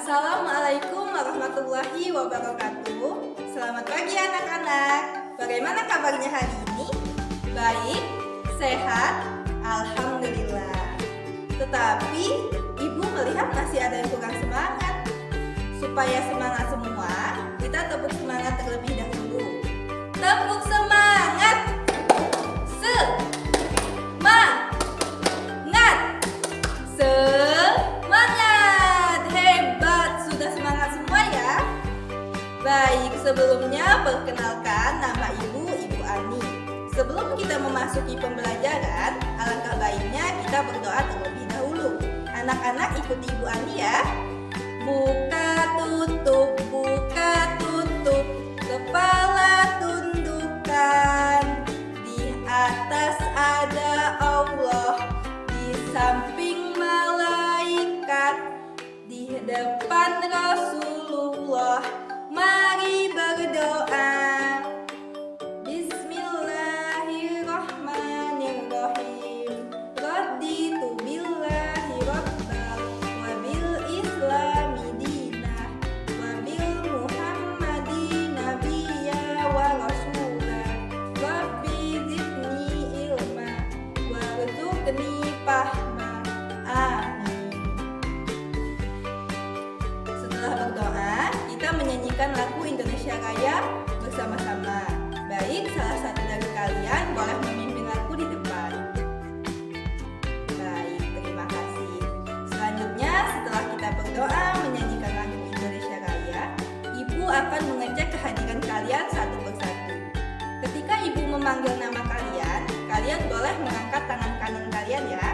Assalamualaikum warahmatullahi wabarakatuh. Selamat pagi anak-anak. Bagaimana kabarnya hari ini? Baik, sehat, alhamdulillah. Tetapi ibu melihat masih ada yang kurang semangat. Supaya semangat semua, kita tepuk semangat terlebih dahulu. Tepuk semangat. Baik, sebelumnya perkenalkan nama Ibu Ani. Sebelum kita memasuki pembelajaran, alangkah baiknya kita berdoa terlebih dahulu. Anak-anak ikuti Ibu Ani ya. Buka tutup, kepala tundukkan. Di atas ada Allah, di samping malaikat, di depan Rasulullah. Mari berdoa. Bismillahirrahmanirrahim. Raditu billahi rabbal wa bil islami dinah wa bil muhammadin nabiyya wa rasulah. Rabbi zidni ilma warzuqni fahma. Amin. Setelah berdoa, kita menyanyikan lagu Indonesia Raya bersama-sama. Baik, salah satu dari kalian boleh memimpin lagu di depan. Baik, terima kasih. Selanjutnya, setelah kita berdoa menyanyikan lagu Indonesia Raya, Ibu akan mengecek kehadiran kalian satu persatu. Ketika Ibu memanggil nama kalian, kalian boleh mengangkat tangan kanan kalian ya.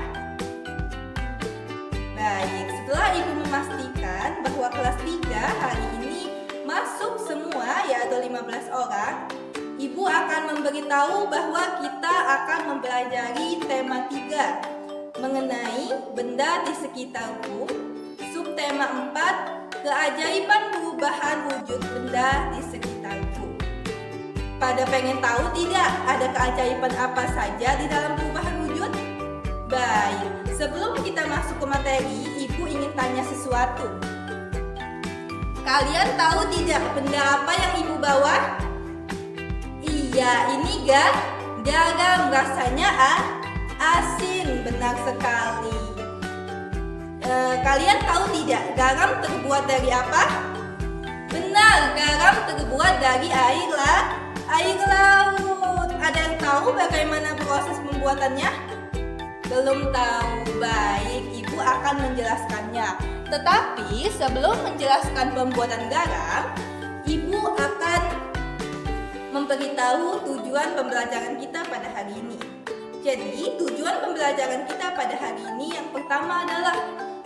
Baik, setelah Ibu memastikan bahwa kelas 3 hari ini masuk semua, yaitu 15 orang, Ibu akan memberitahu bahwa kita akan mempelajari tema 3 mengenai benda di sekitarku. Subtema 4, keajaiban perubahan wujud benda di sekitarku. Pada pengen tahu tidak ada keajaiban apa saja di dalam perubahan wujud? Baik, sebelum kita masuk ke materi, Ibu ingin tanya sesuatu. Kalian tahu tidak benda apa yang Ibu bawa? Iya, ini garam. Rasanya asin, benar sekali. Kalian tahu tidak garam terbuat dari apa? Benar, garam terbuat dari air laut. Ada yang tahu bagaimana proses pembuatannya? Belum tahu. Baik, Ibu akan menjelaskannya. Tetapi sebelum menjelaskan pembuatan garam, Ibu akan memberitahu tujuan pembelajaran kita pada hari ini. Jadi, tujuan pembelajaran kita pada hari ini yang pertama adalah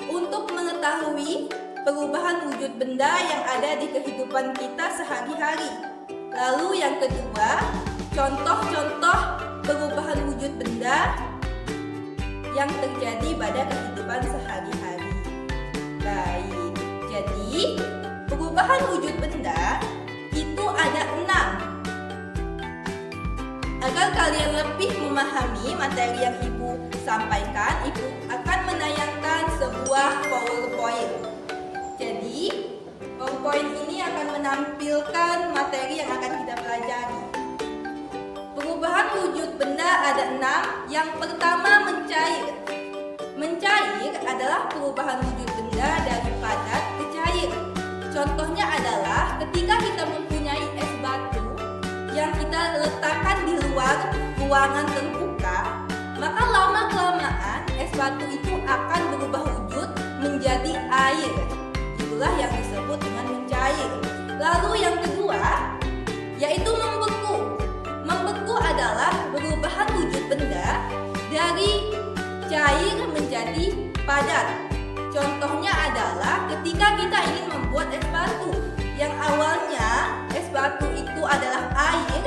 untuk mengetahui perubahan wujud benda yang ada di kehidupan kita sehari-hari. Lalu yang kedua, contoh-contoh perubahan wujud benda yang terjadi pada kehidupan sehari-hari. Baik, jadi perubahan wujud benda itu ada 6. Agar kalian lebih memahami materi yang Ibu sampaikan, Ibu akan menayangkan sebuah PowerPoint. Jadi, PowerPoint ini akan menampilkan materi yang akan kita pelajari. Perubahan wujud benda ada 6. Yang pertama, mencair. Mencair adalah perubahan wujud benda dari padat ke cair. Contohnya adalah ketika kita mempunyai es batu yang kita letakkan di luar ruangan terbuka, maka lama-kelamaan es batu itu akan berubah wujud menjadi air. Itulah yang disebut dengan mencair. Lalu yang kedua, yaitu membeku. Membeku adalah perubahan wujud benda dari cair menjadi padat. Contohnya adalah ketika kita ingin membuat es batu yang awalnya es batu itu adalah air,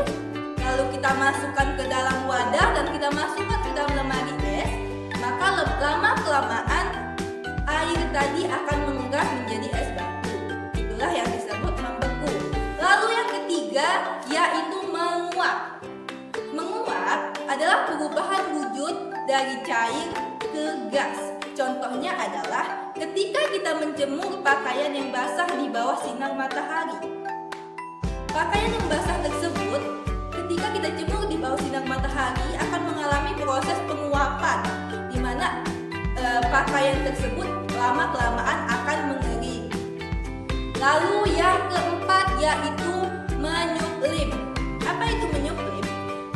lalu kita masukkan ke dalam wadah dan kita masukkan ke dalam lemari es, maka lama-kelamaan air tadi akan menguap menjadi es batu. Itulah yang disebut membeku. Lalu yang ketiga yaitu menguap. Menguap adalah perubahan wujud dari cair ke gas. Contohnya adalah ketika kita menjemur pakaian yang basah di bawah sinar matahari. Pakaian yang basah tersebut ketika kita jemur di bawah sinar matahari akan mengalami proses penguapan, di mana pakaian tersebut lama-kelamaan akan mengering. Lalu yang keempat yaitu menyuplim. Apa itu menyuplim?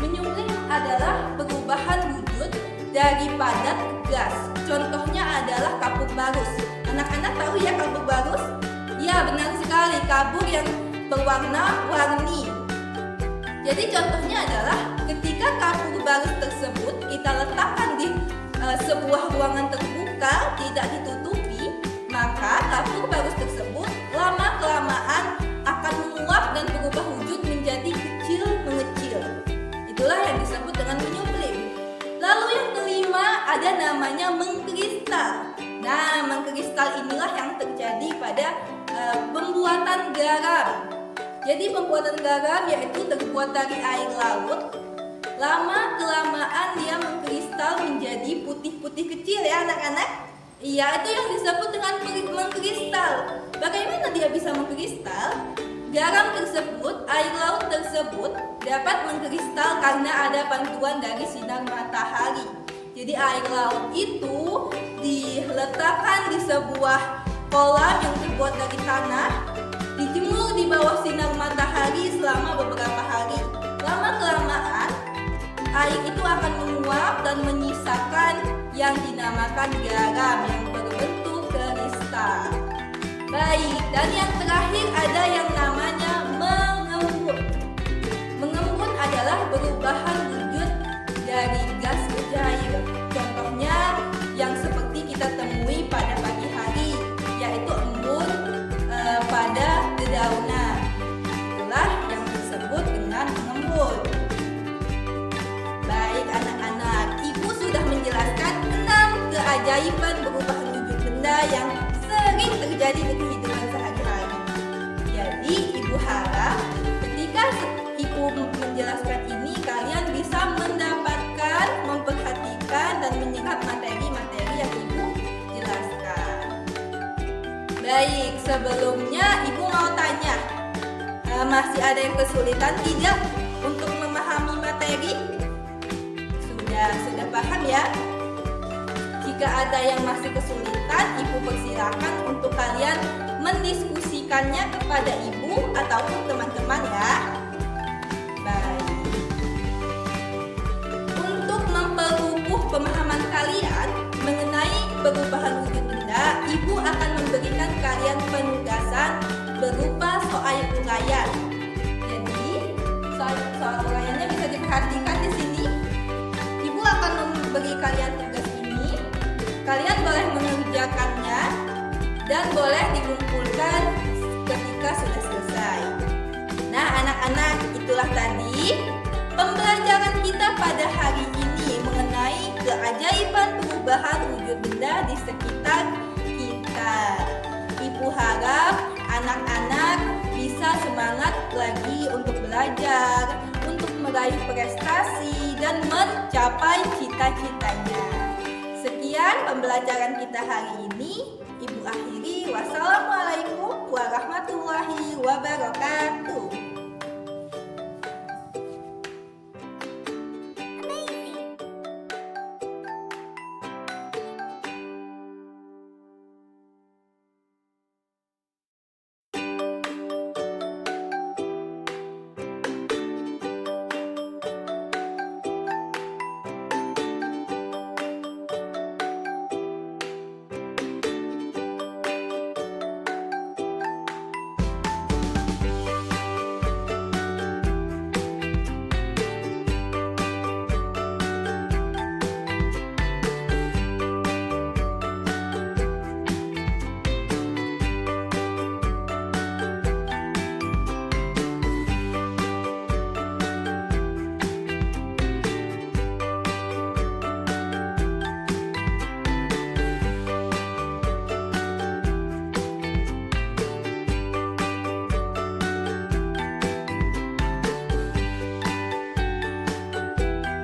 Menyuplim adalah perubahan wujud dari padat ke gas. Contohnya adalah kapur barus. Anak-anak tahu ya kapur barus? Ya, benar sekali, kabur yang berwarna-warni. Jadi contohnya adalah ketika kapur barus tersebut kita letakkan di sebuah ruangan terbuka tidak ditutupi, maka kapur barus tersebut lama-kelamaan akan menguap dan berubah wujud menjadi kecil mengecil. Itulah yang disebut dengan menyuplim. Lalu yang kelima ada namanya mengkristal. Nah, mengkristal inilah yang terjadi pada pembuatan garam. Jadi pembuatan garam yaitu terbuat dari air laut. Lama-kelamaan dia mengkristal menjadi putih-putih kecil ya anak-anak. Iya, itu yang disebut dengan mengkristal. Bagaimana dia bisa mengkristal? Garam tersebut, air laut tersebut dapat mengkristal karena ada bantuan dari sinar matahari. Jadi air laut itu diletakkan di sebuah kolam yang terbuat dari tanah, dijemur di bawah sinar matahari selama beberapa hari. Lama-kelamaan air itu akan menguap dan menyisakan yang dinamakan garam yang berbentuk kristal. Baik, dan yang terakhir ada yang namanya mengembun. Mengembun adalah perubahan wujud dari gas ke cair. Contohnya yang seperti kita temui pada pagi hari, yaitu embun pada dedaunan. Itulah yang disebut dengan mengembun. Baik anak-anak, Ibu sudah menjelaskan 6 keajaiban perubahan wujud benda yang sering terjadi di kehidupan sehari-hari. Jadi Ibu harap ketika Ibu menjelaskan ini kalian bisa mendapatkan, memperhatikan dan menyerap materi-materi yang Ibu jelaskan. Baik, sebelumnya Ibu mau tanya, masih ada yang kesulitan tidak untuk memahami materi? Sudah paham ya? Jika ada yang masih kesulitan, Ibu persilakan untuk kalian mendiskusikannya kepada Ibu ataupun teman-teman ya. Baik. Untuk memperkukuh pemahaman kalian mengenai perubahan wujud benda, Ibu akan memberikan kalian penugasan berupa soal uraian. Jadi, soal uraiannya bisa diperhatikan di sini. Ibu akan memberi kalian tugas ini. Kalian boleh mengerjakannya dan boleh dikumpulkan ketika sudah selesai. Nah, anak-anak, itulah tadi pembelajaran kita pada hari ini mengenai keajaiban perubahan wujud benda di sekitar kita. Ibu harap anak-anak bisa semangat lagi untuk belajar, untuk meraih prestasi dan mencapai cita-citanya. Sekian pembelajaran kita hari ini. Ibu akhiri. Wassalamualaikum warahmatullahi wabarakatuh.